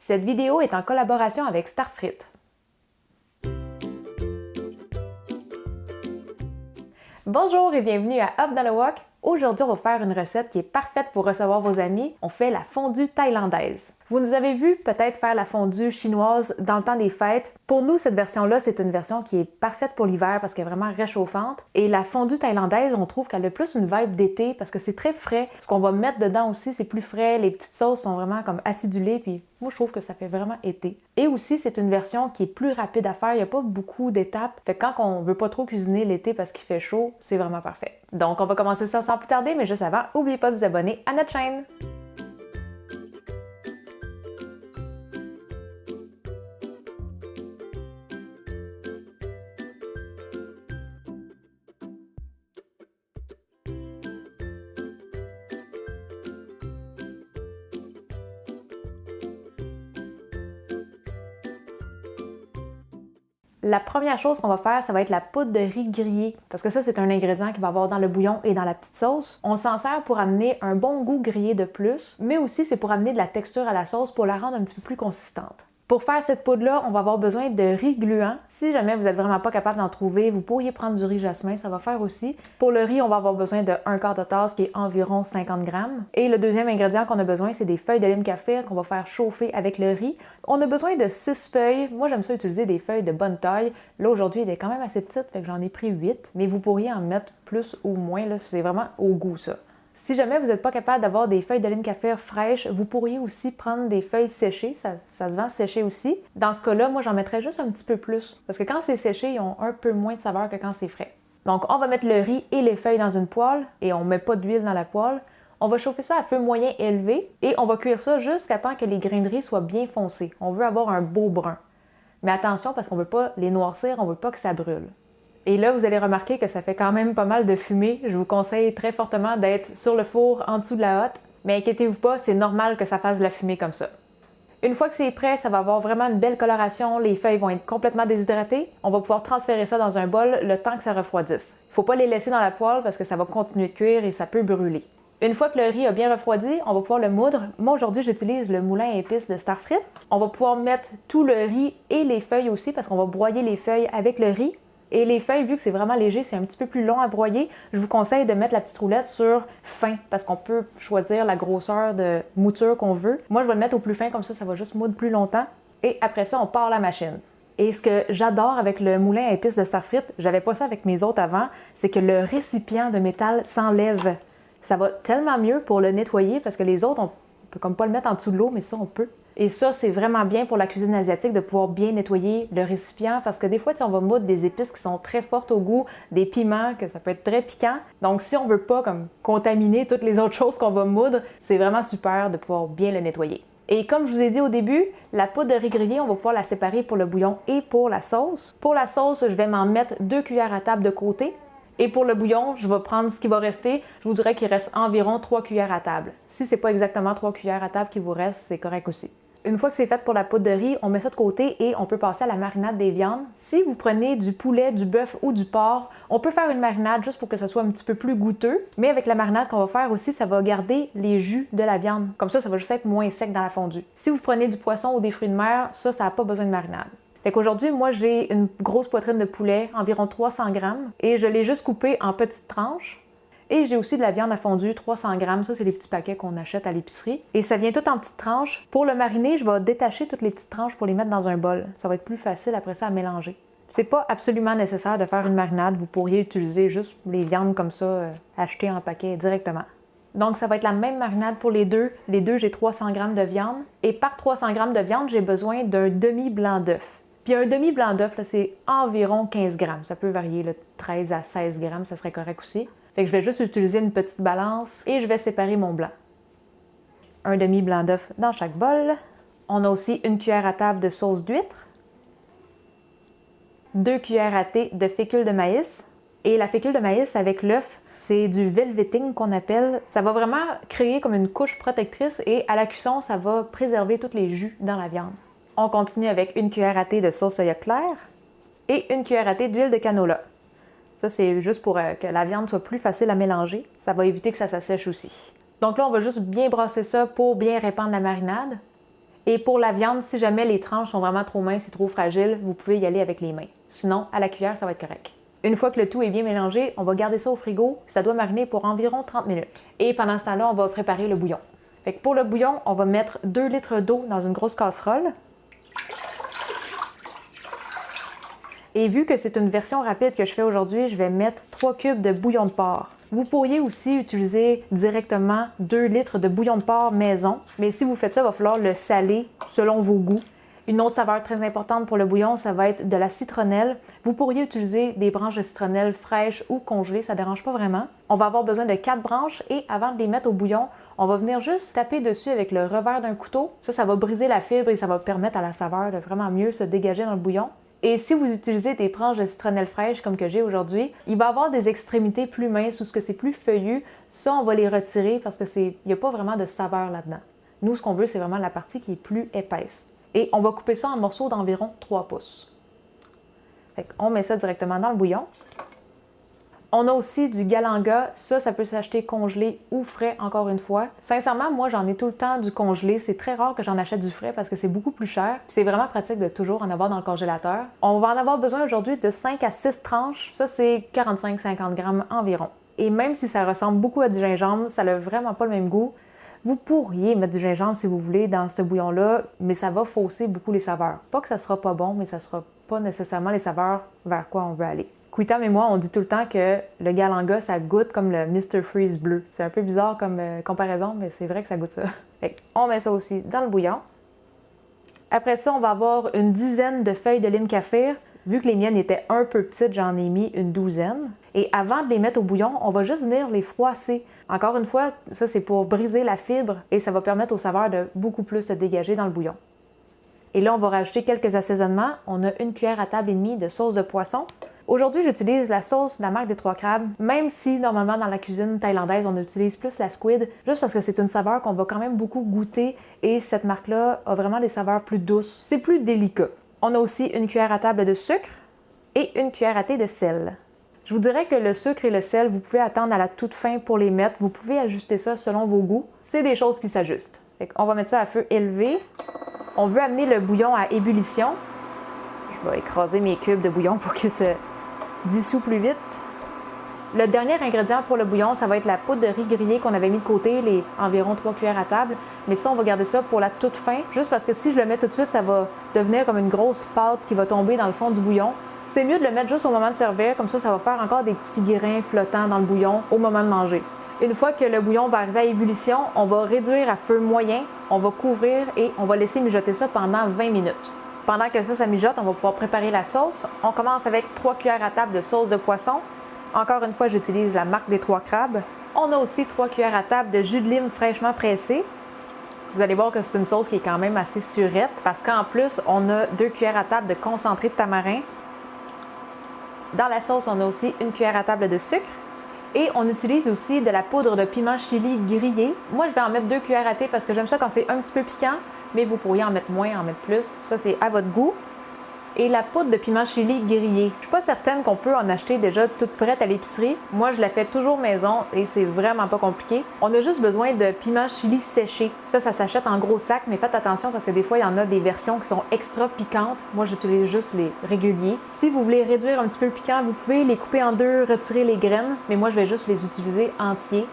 Cette vidéo est en collaboration avec Starfrit. Bonjour et bienvenue à Up dans le Wok. Aujourd'hui, on va faire une recette qui est parfaite pour recevoir vos amis. On fait la fondue thaïlandaise. Vous nous avez vu peut-être faire la fondue chinoise dans le temps des fêtes. Pour nous, cette version-là, c'est une version qui est parfaite pour l'hiver parce qu'elle est vraiment réchauffante. Et la fondue thaïlandaise, on trouve qu'elle a plus une vibe d'été parce que c'est très frais. Ce qu'on va mettre dedans aussi, c'est plus frais. Les petites sauces sont vraiment comme acidulées. Puis moi, je trouve que ça fait vraiment été. Et aussi, c'est une version qui est plus rapide à faire. Il n'y a pas beaucoup d'étapes. Fait que quand on veut pas trop cuisiner l'été parce qu'il fait chaud, c'est vraiment parfait. Donc, on va commencer ça sans plus tarder, mais juste avant, n'oubliez pas de vous abonner à notre chaîne. La première chose qu'on va faire, ça va être la poudre de riz grillé, parce que ça, c'est un ingrédient qu'il va y avoir dans le bouillon et dans la petite sauce. On s'en sert pour amener un bon goût grillé de plus, mais aussi c'est pour amener de la texture à la sauce pour la rendre un petit peu plus consistante. Pour faire cette poudre-là, on va avoir besoin de riz gluant. Si jamais vous n'êtes vraiment pas capable d'en trouver, vous pourriez prendre du riz jasmin, ça va faire aussi. Pour le riz, on va avoir besoin de 1/4 de tasse qui est environ 50 grammes. Et le deuxième ingrédient qu'on a besoin, c'est des feuilles de lime café qu'on va faire chauffer avec le riz. On a besoin de 6 feuilles. Moi, j'aime ça utiliser des feuilles de bonne taille. Là, aujourd'hui, elle est quand même assez petite, fait que j'en ai pris 8. Mais vous pourriez en mettre plus ou moins, là, c'est vraiment au goût, ça. Si jamais vous n'êtes pas capable d'avoir des feuilles de lime café fraîches, vous pourriez aussi prendre des feuilles séchées, ça se vend séché aussi. Dans ce cas-là, moi j'en mettrais juste un petit peu plus, parce que quand c'est séché, ils ont un peu moins de saveur que quand c'est frais. Donc on va mettre le riz et les feuilles dans une poêle, et on ne met pas d'huile dans la poêle. On va chauffer ça à feu moyen élevé, et on va cuire ça jusqu'à temps que les grains de riz soient bien foncés. On veut avoir un beau brun. Mais attention, parce qu'on ne veut pas les noircir, on ne veut pas que ça brûle. Et là, vous allez remarquer que ça fait quand même pas mal de fumée. Je vous conseille très fortement d'être sur le four en dessous de la hotte. Mais inquiétez-vous pas, c'est normal que ça fasse de la fumée comme ça. Une fois que c'est prêt, ça va avoir vraiment une belle coloration. Les feuilles vont être complètement déshydratées. On va pouvoir transférer ça dans un bol le temps que ça refroidisse. Il ne faut pas les laisser dans la poêle parce que ça va continuer de cuire et ça peut brûler. Une fois que le riz a bien refroidi, on va pouvoir le moudre. Moi, aujourd'hui, j'utilise le moulin à épices de Starfrit. On va pouvoir mettre tout le riz et les feuilles aussi parce qu'on va broyer les feuilles avec le riz. Et les feuilles, vu que c'est vraiment léger, c'est un petit peu plus long à broyer, je vous conseille de mettre la petite roulette sur fin parce qu'on peut choisir la grosseur de mouture qu'on veut. Moi, je vais le mettre au plus fin, comme ça va juste moudre plus longtemps. Et après ça, on part la machine. Et ce que j'adore avec le moulin à épices de Starfrit, j'avais pas ça avec mes autres avant, c'est que le récipient de métal s'enlève. Ça va tellement mieux pour le nettoyer parce que les autres, on peut comme pas le mettre en dessous de l'eau, mais ça, on peut. Et ça, c'est vraiment bien pour la cuisine asiatique de pouvoir bien nettoyer le récipient parce que des fois, on va moudre des épices qui sont très fortes au goût, des piments, que ça peut être très piquant. Donc, si on veut pas comme contaminer toutes les autres choses qu'on va moudre, c'est vraiment super de pouvoir bien le nettoyer. Et comme je vous ai dit au début, la poudre de riz grillé, on va pouvoir la séparer pour le bouillon et pour la sauce. Pour la sauce, je vais m'en mettre 2 cuillères à table de côté. Et pour le bouillon, je vais prendre ce qui va rester. Je vous dirais qu'il reste environ 3 cuillères à table. Si c'est pas exactement 3 cuillères à table qui vous reste, c'est correct aussi. Une fois que c'est fait pour la poudre de riz, on met ça de côté et on peut passer à la marinade des viandes. Si vous prenez du poulet, du bœuf ou du porc, on peut faire une marinade juste pour que ça soit un petit peu plus goûteux. Mais avec la marinade qu'on va faire aussi, ça va garder les jus de la viande. Comme ça va juste être moins sec dans la fondue. Si vous prenez du poisson ou des fruits de mer, ça n'a pas besoin de marinade. Fait qu'aujourd'hui, moi, j'ai une grosse poitrine de poulet, environ 300 grammes, et je l'ai juste coupée en petites tranches. Et j'ai aussi de la viande à fondue, 300 grammes. Ça, c'est les petits paquets qu'on achète à l'épicerie. Et ça vient tout en petites tranches. Pour le mariner, je vais détacher toutes les petites tranches pour les mettre dans un bol. Ça va être plus facile après ça à mélanger. C'est pas absolument nécessaire de faire une marinade. Vous pourriez utiliser juste les viandes comme ça, achetées en paquet directement. Donc, ça va être la même marinade pour les deux. Les deux, j'ai 300 grammes de viande. Et par 300 grammes de viande, j'ai besoin d'un demi-blanc d'œuf. Puis un demi-blanc d'œuf, c'est environ 15 grammes. Ça peut varier, là, 13 à 16 grammes, ça serait correct aussi. Fait que je vais juste utiliser une petite balance et je vais séparer mon blanc. Un demi-blanc d'œuf dans chaque bol. On a aussi une cuillère à table de sauce d'huître. 2 cuillères à thé de fécule de maïs. Et la fécule de maïs avec l'œuf, c'est du velveting qu'on appelle. Ça va vraiment créer comme une couche protectrice et à la cuisson, ça va préserver tous les jus dans la viande. On continue avec une cuillère à thé de sauce soya claire et une cuillère à thé d'huile de canola. Ça, c'est juste pour que la viande soit plus facile à mélanger. Ça va éviter que ça s'assèche aussi. Donc là, on va juste bien brasser ça pour bien répandre la marinade. Et pour la viande, si jamais les tranches sont vraiment trop minces et trop fragiles, vous pouvez y aller avec les mains. Sinon, à la cuillère, ça va être correct. Une fois que le tout est bien mélangé, on va garder ça au frigo. Ça doit mariner pour environ 30 minutes. Et pendant ce temps-là, on va préparer le bouillon. Fait que pour le bouillon, on va mettre 2 litres d'eau dans une grosse casserole. Et vu que c'est une version rapide que je fais aujourd'hui, je vais mettre 3 cubes de bouillon de porc. Vous pourriez aussi utiliser directement 2 litres de bouillon de porc maison, mais si vous faites ça, il va falloir le saler selon vos goûts. Une autre saveur très importante pour le bouillon, ça va être de la citronnelle. Vous pourriez utiliser des branches de citronnelle fraîches ou congelées, ça ne dérange pas vraiment. On va avoir besoin de 4 branches et avant de les mettre au bouillon, on va venir juste taper dessus avec le revers d'un couteau. Ça va briser la fibre et ça va permettre à la saveur de vraiment mieux se dégager dans le bouillon. Et si vous utilisez des branches de citronnelle fraîche comme que j'ai aujourd'hui, il va y avoir des extrémités plus minces ou ce que c'est plus feuillu. Ça, on va les retirer parce qu'il n'y a pas vraiment de saveur là-dedans. Nous, ce qu'on veut, c'est vraiment la partie qui est plus épaisse. Et on va couper ça en morceaux d'environ 3 pouces. Fait qu'on met ça directement dans le bouillon. On a aussi du galanga. Ça peut s'acheter congelé ou frais, encore une fois. Sincèrement, moi, j'en ai tout le temps du congelé. C'est très rare que j'en achète du frais parce que c'est beaucoup plus cher. C'est vraiment pratique de toujours en avoir dans le congélateur. On va en avoir besoin aujourd'hui de 5 à 6 tranches. Ça, c'est 45-50 grammes environ. Et même si ça ressemble beaucoup à du gingembre, ça n'a vraiment pas le même goût. Vous pourriez mettre du gingembre si vous voulez dans ce bouillon-là, mais ça va fausser beaucoup les saveurs. Pas que ça sera pas bon, mais ça sera pas nécessairement les saveurs vers quoi on veut aller. Kwitam et moi, on dit tout le temps que le galanga, ça goûte comme le Mr. Freeze bleu. C'est un peu bizarre comme comparaison, mais c'est vrai que ça goûte ça. Fait on met ça aussi dans le bouillon. Après ça, on va avoir une dizaine de feuilles de lime kaffir. Vu que les miennes étaient un peu petites, j'en ai mis une douzaine. Et avant de les mettre au bouillon, on va juste venir les froisser. Encore une fois, ça c'est pour briser la fibre et ça va permettre aux saveurs de beaucoup plus se dégager dans le bouillon. Et là, on va rajouter quelques assaisonnements. On a 1 cuillère à table et demie de sauce de poisson. Aujourd'hui, j'utilise la sauce de la marque des Trois Crabes, même si normalement dans la cuisine thaïlandaise, on utilise plus la squid, juste parce que c'est une saveur qu'on va quand même beaucoup goûter et cette marque-là a vraiment des saveurs plus douces. C'est plus délicat. On a aussi 1 cuillère à table de sucre et 1 cuillère à thé de sel. Je vous dirais que le sucre et le sel, vous pouvez attendre à la toute fin pour les mettre. Vous pouvez ajuster ça selon vos goûts. C'est des choses qui s'ajustent. On va mettre ça à feu élevé. On veut amener le bouillon à ébullition. Je vais écraser mes cubes de bouillon pour qu'il se dissout plus vite. Le dernier ingrédient pour le bouillon, ça va être la poudre de riz grillé qu'on avait mis de côté, les environ 3 cuillères à table. Mais ça, on va garder ça pour la toute fin, juste parce que si je le mets tout de suite, ça va devenir comme une grosse pâte qui va tomber dans le fond du bouillon. C'est mieux de le mettre juste au moment de servir, comme ça va faire encore des petits grains flottants dans le bouillon au moment de manger. Une fois que le bouillon va arriver à ébullition, on va réduire à feu moyen, on va couvrir et on va laisser mijoter ça pendant 20 minutes. Pendant que ça mijote, on va pouvoir préparer la sauce. On commence avec 3 cuillères à table de sauce de poisson. Encore une fois, j'utilise la marque des Trois Crabes. On a aussi 3 cuillères à table de jus de lime fraîchement pressé. Vous allez voir que c'est une sauce qui est quand même assez surette parce qu'en plus, on a 2 cuillères à table de concentré de tamarin. Dans la sauce, on a aussi 1 cuillère à table de sucre. Et on utilise aussi de la poudre de piment chili grillé. Moi, je vais en mettre 2 cuillères à thé parce que j'aime ça quand c'est un petit peu piquant, mais vous pourriez en mettre moins, en mettre plus. Ça, c'est à votre goût. Et la poudre de piment chili grillé. Je suis pas certaine qu'on peut en acheter déjà toute prête à l'épicerie. Moi, je la fais toujours maison et c'est vraiment pas compliqué. On a juste besoin de piment chili séché. Ça s'achète en gros sac, mais faites attention parce que des fois, il y en a des versions qui sont extra piquantes. Moi, j'utilise juste les réguliers. Si vous voulez réduire un petit peu le piquant, vous pouvez les couper en deux, retirer les graines, mais moi, je vais juste les utiliser entiers.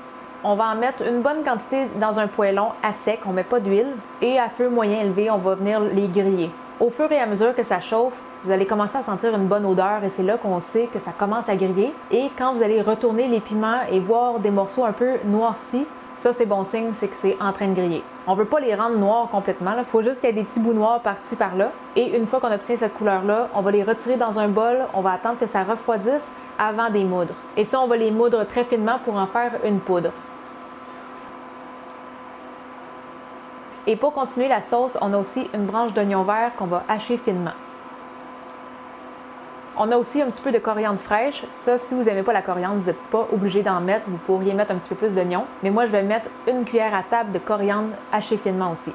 On va en mettre une bonne quantité dans un poêlon à sec, on met pas d'huile. Et à feu moyen élevé, on va venir les griller. Au fur et à mesure que ça chauffe, vous allez commencer à sentir une bonne odeur et c'est là qu'on sait que ça commence à griller. Et quand vous allez retourner les piments et voir des morceaux un peu noircis, ça c'est bon signe, c'est que c'est en train de griller. On ne veut pas les rendre noirs complètement, il faut juste qu'il y ait des petits bouts noirs par-ci par-là. Et une fois qu'on obtient cette couleur-là, on va les retirer dans un bol, on va attendre que ça refroidisse avant des moudre. Et ça, on va les moudre très finement pour en faire une poudre. Et pour continuer la sauce, on a aussi une branche d'oignon vert qu'on va hacher finement. On a aussi un petit peu de coriandre fraîche. Ça, si vous n'aimez pas la coriandre, vous n'êtes pas obligé d'en mettre. Vous pourriez mettre un petit peu plus d'oignon. Mais moi, je vais mettre 1 cuillère à table de coriandre haché finement aussi.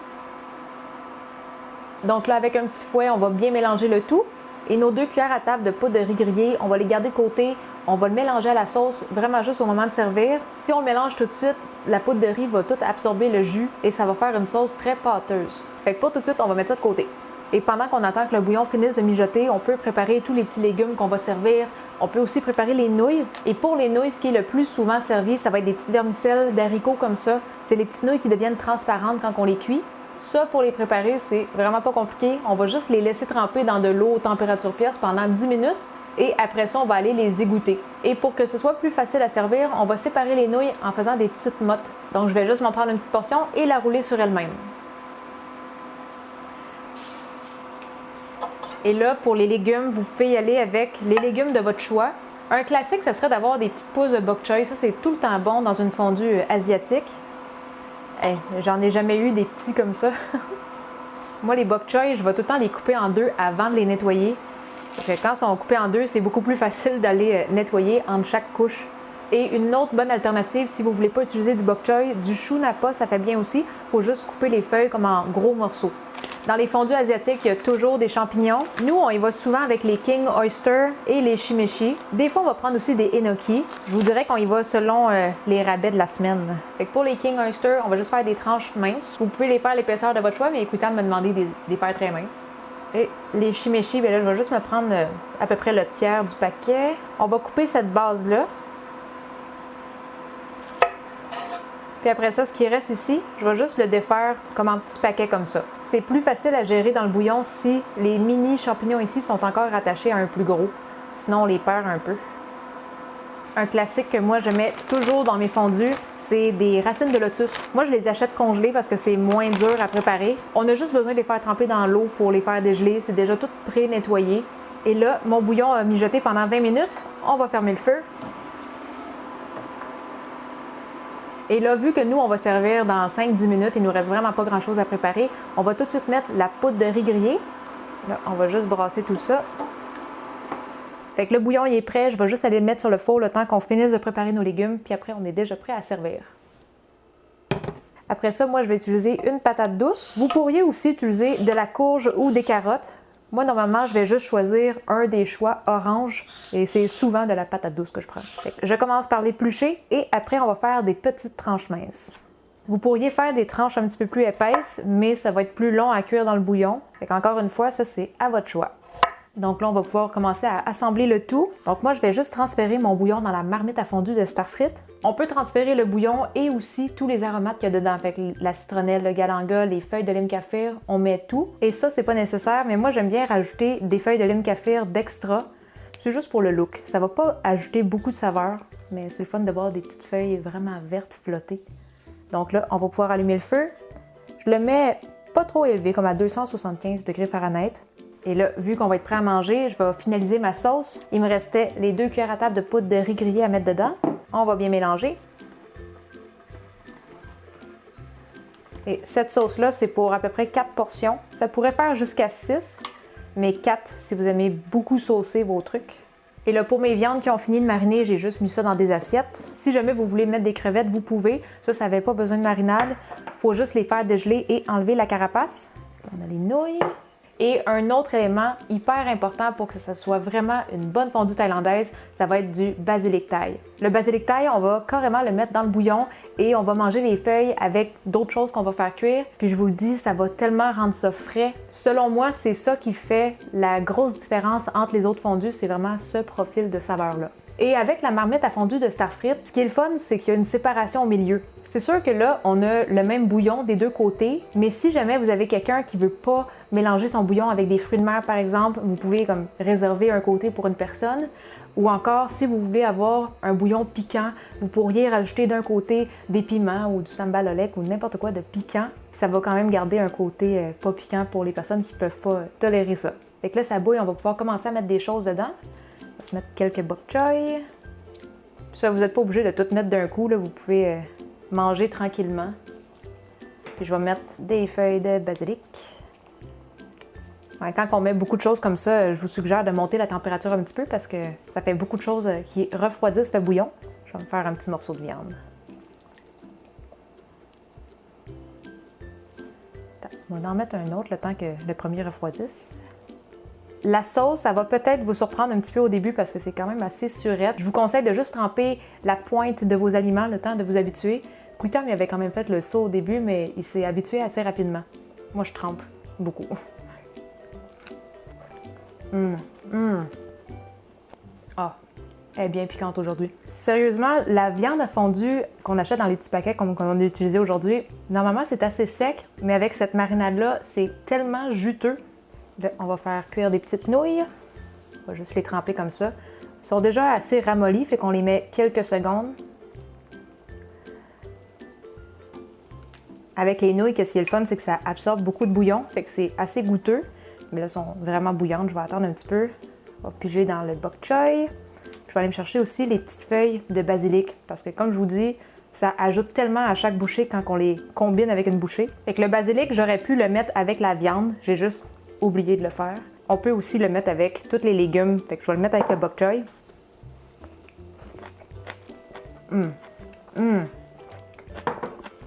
Donc là, avec un petit fouet, on va bien mélanger le tout. Et nos 2 cuillères à table de poudre de riz grillé, on va les garder de côté. On va le mélanger à la sauce vraiment juste au moment de servir. Si on le mélange tout de suite, la poudre de riz va tout absorber le jus et ça va faire une sauce très pâteuse. Fait que pour tout de suite, on va mettre ça de côté. Et pendant qu'on attend que le bouillon finisse de mijoter, on peut préparer tous les petits légumes qu'on va servir. On peut aussi préparer les nouilles. Et pour les nouilles, ce qui est le plus souvent servi, ça va être des petites vermicelles d'haricots comme ça. C'est les petites nouilles qui deviennent transparentes quand on les cuit. Ça, pour les préparer, c'est vraiment pas compliqué. On va juste les laisser tremper dans de l'eau température pièce pendant 10 minutes. Et après ça, on va aller les égoutter. Et pour que ce soit plus facile à servir, on va séparer les nouilles en faisant des petites mottes. Donc, je vais juste m'en prendre une petite portion et la rouler sur elle-même. Et là, pour les légumes, vous pouvez y aller avec les légumes de votre choix. Un classique, ce serait d'avoir des petites pousses de bok choy. Ça, c'est tout le temps bon dans une fondue asiatique. Hey, j'en ai jamais eu des petits comme ça. Moi, les bok choy, je vais tout le temps les couper en 2 avant de les nettoyer. Parce que quand ils sont coupés en 2, c'est beaucoup plus facile d'aller nettoyer entre chaque couche. Et une autre bonne alternative, si vous ne voulez pas utiliser du bok choy, du chou napa, ça fait bien aussi. Il faut juste couper les feuilles comme en gros morceaux. Dans les fondues asiatiques, il y a toujours des champignons. Nous, on y va souvent avec les king oyster et les shimeji. Des fois, on va prendre aussi des enoki. Je vous dirais qu'on y va selon les rabais de la semaine. Fait que pour les king oyster, on va juste faire des tranches minces. Vous pouvez les faire à l'épaisseur de votre choix, mais écoutez, me demander des faire très minces. Et les shimeji, bien là, je vais juste me prendre à peu près le tiers du paquet. On va couper cette base-là. Puis après ça, ce qui reste ici, je vais juste le défaire comme en petits paquets comme ça. C'est plus facile à gérer dans le bouillon si les mini champignons ici sont encore attachés à un plus gros. Sinon, on les perd un peu. Un classique que moi je mets toujours dans mes fondus, c'est des racines de lotus. Moi, je les achète congelées parce que c'est moins dur à préparer. On a juste besoin de les faire tremper dans l'eau pour les faire dégeler. C'est déjà tout pré-nettoyé. Et là, mon bouillon a mijoté pendant 20 minutes. On va fermer le feu. Et là, vu que nous, on va servir dans 5-10 minutes, il nous reste vraiment pas grand-chose à préparer, on va tout de suite mettre la poudre de riz grillé. Là, on va juste brasser tout ça. Fait que le bouillon, il est prêt. Je vais juste aller le mettre sur le four le temps qu'on finisse de préparer nos légumes, puis après, on est déjà prêt à servir. Après ça, moi, je vais utiliser une patate douce. Vous pourriez aussi utiliser de la courge ou des carottes. Moi, normalement, je vais juste choisir un des choix orange et c'est souvent de la patate douce que je prends. Fait que je commence par l'éplucher et après, on va faire des petites tranches minces. Vous pourriez faire des tranches un petit peu plus épaisses, mais ça va être plus long à cuire dans le bouillon. Fait qu'encore une fois, ça, c'est à votre choix. Donc là, on va pouvoir commencer à assembler le tout. Donc moi, je vais juste transférer mon bouillon dans la marmite à fondue de Starfrit. On peut transférer le bouillon et aussi tous les aromates qu'il y a dedans. Fait que la citronnelle, le galanga, les feuilles de lime kaffir, on met tout. Et ça, c'est pas nécessaire, mais moi, j'aime bien rajouter des feuilles de lime kaffir d'extra. C'est juste pour le look. Ça va pas ajouter beaucoup de saveur, mais c'est le fun de voir des petites feuilles vraiment vertes flotter. Donc là, on va pouvoir allumer le feu. Je le mets pas trop élevé, comme à 275 degrés Fahrenheit. Et là, vu qu'on va être prêt à manger, je vais finaliser ma sauce. Il me restait les 2 cuillères à table de poudre de riz grillé à mettre dedans. On va bien mélanger. Et cette sauce-là, c'est pour à peu près 4 portions. Ça pourrait faire jusqu'à 6, mais 4 si vous aimez beaucoup saucer vos trucs. Et là, pour mes viandes qui ont fini de mariner, j'ai juste mis ça dans des assiettes. Si jamais vous voulez mettre des crevettes, vous pouvez. Ça n'avait pas besoin de marinade. Il faut juste les faire dégeler et enlever la carapace. On a les nouilles. Et un autre élément hyper important pour que ça soit vraiment une bonne fondue thaïlandaise, ça va être du basilic thaï. Le basilic thaï, on va carrément le mettre dans le bouillon et on va manger les feuilles avec d'autres choses qu'on va faire cuire. Puis je vous le dis, ça va tellement rendre ça frais. Selon moi, c'est ça qui fait la grosse différence entre les autres fondues, c'est vraiment ce profil de saveur-là. Et avec la marmite à fondue de Starfrit, ce qui est le fun, c'est qu'il y a une séparation au milieu. C'est sûr que là, on a le même bouillon des deux côtés, mais si jamais vous avez quelqu'un qui veut pas mélanger son bouillon avec des fruits de mer, par exemple, vous pouvez comme réserver un côté pour une personne. Ou encore, si vous voulez avoir un bouillon piquant, vous pourriez rajouter d'un côté des piments ou du sambal olek ou n'importe quoi de piquant. Puis ça va quand même garder un côté pas piquant pour les personnes qui peuvent pas tolérer ça. Fait que là, ça bouille, on va pouvoir commencer à mettre des choses dedans. On va se mettre quelques bok choy. Ça, vous n'êtes pas obligé de tout mettre d'un coup, là. Vous pouvez manger tranquillement. Puis je vais mettre des feuilles de basilic. Ouais, quand on met beaucoup de choses comme ça, je vous suggère de monter la température un petit peu parce que ça fait beaucoup de choses qui refroidissent le bouillon. Je vais me faire un petit morceau de viande. On va en mettre un autre le temps que le premier refroidisse. La sauce, ça va peut-être vous surprendre un petit peu au début parce que c'est quand même assez surette. Je vous conseille de juste tremper la pointe de vos aliments, le temps de vous habituer. Quitam, il avait quand même fait le saut au début, mais il s'est habitué assez rapidement. Moi, je trempe beaucoup. Ah, elle est bien piquante aujourd'hui. Sérieusement, la viande fondue qu'on achète dans les petits paquets comme on a utilisé aujourd'hui, normalement, c'est assez sec, mais avec cette marinade-là, c'est tellement juteux. Là, on va faire cuire des petites nouilles. On va juste les tremper comme ça. Ils sont déjà assez ramollis, fait qu'on les met quelques secondes. Avec les nouilles, qu'est-ce qui est le fun, c'est que ça absorbe beaucoup de bouillon, fait que c'est assez goûteux. Mais là, elles sont vraiment bouillantes, je vais attendre un petit peu. On va piger dans le bok choy. Je vais aller me chercher aussi les petites feuilles de basilic, parce que comme je vous dis, ça ajoute tellement à chaque bouchée quand on les combine avec une bouchée. Fait que le basilic, j'aurais pu le mettre avec la viande, j'ai juste oublié de le faire. On peut aussi le mettre avec tous les légumes, fait que je vais le mettre avec le bok choy.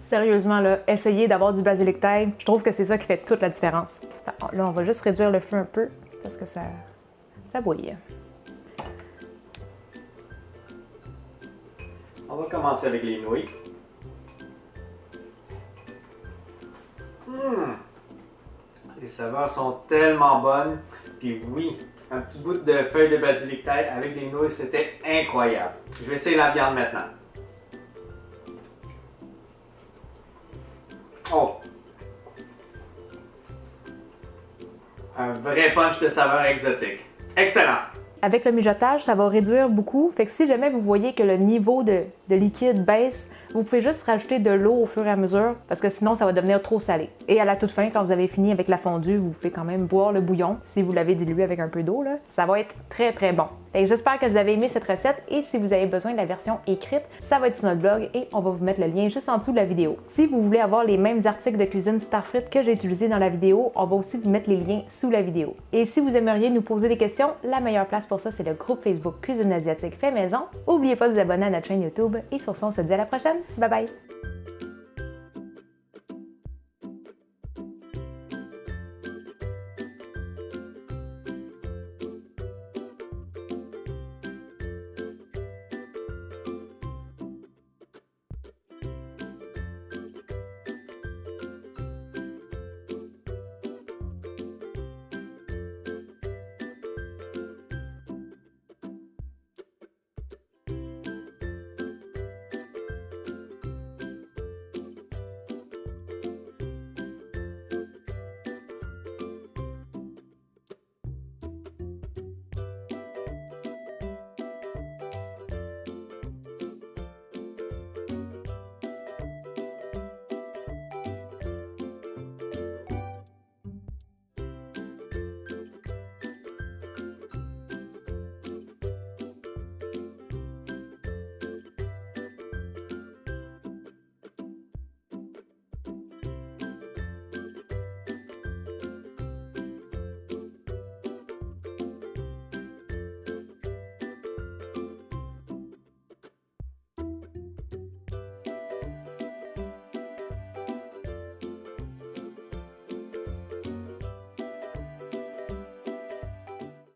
Sérieusement, là, essayez d'avoir du basilic thaï. Je trouve que c'est ça qui fait toute la différence. Là, on va juste réduire le feu un peu parce que ça bouille. On va commencer avec les nouilles. Les saveurs sont tellement bonnes. Puis oui, un petit bout de feuille de basilic thaï avec des nouilles, c'était incroyable. Je vais essayer la viande maintenant. Oh! Un vrai punch de saveurs exotiques. Excellent! Avec le mijotage, ça va réduire beaucoup. Fait que si jamais vous voyez que le niveau de liquide baisse, vous pouvez juste rajouter de l'eau au fur et à mesure parce que sinon ça va devenir trop salé. Et à la toute fin, quand vous avez fini avec la fondue, vous pouvez quand même boire le bouillon si vous l'avez dilué avec un peu d'eau. Ça va être très très bon. Fait que j'espère que vous avez aimé cette recette et si vous avez besoin de la version écrite, ça va être sur notre blog et on va vous mettre le lien juste en dessous de la vidéo. Si vous voulez avoir les mêmes articles de cuisine Starfrit que j'ai utilisés dans la vidéo, on va aussi vous mettre les liens sous la vidéo. Et si vous aimeriez nous poser des questions, la meilleure place pour ça, c'est le groupe Facebook Cuisine asiatique fait maison. N'oubliez pas de vous abonner à notre chaîne YouTube et sur ce, on se dit à la prochaine. Bye bye!